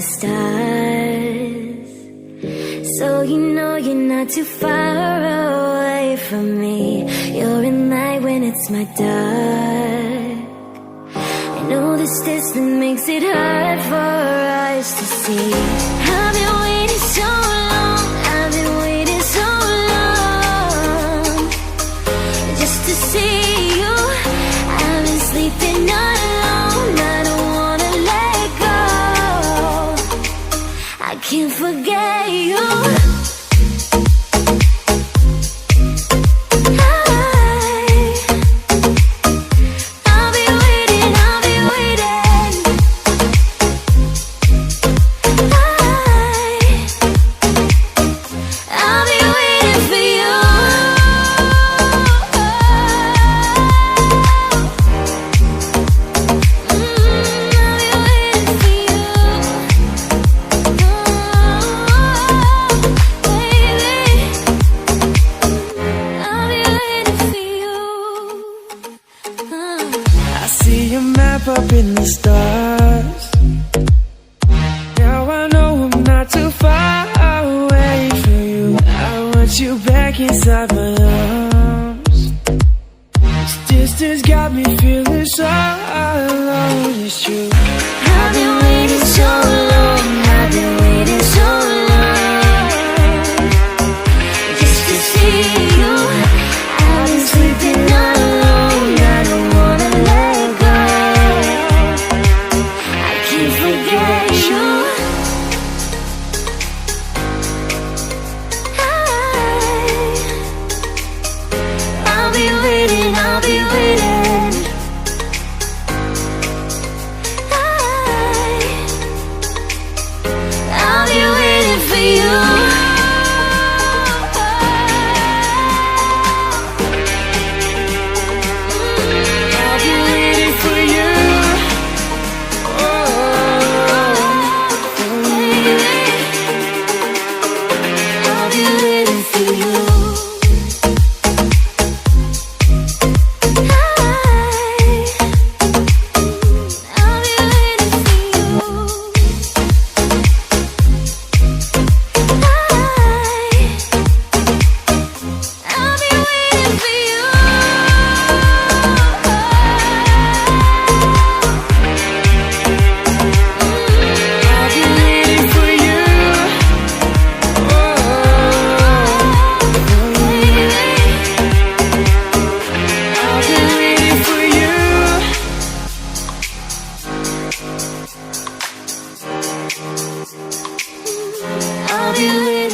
the stars, so you know you're not too far away from me. You're in light when it's my dark. I know this distance makes it hard for us to see. I've been waiting so long, I've been waiting so long, just to see you. I've been sleeping alone, I don't wanna let go. I can't forget you. Up in the stars. Now I know I'm not too far away from you. I want you back inside my arms. This distance got me feeling so alone. It's true. I've been waiting so long, I've been waiting so long, just to see you. I've been sleeping alone, I don't wanna let go. I can't forget you. I'll be waiting, I'll be waiting. I'll be waiting for you. I'll be waiting for you. I'll be waiting for you. I'll be waiting.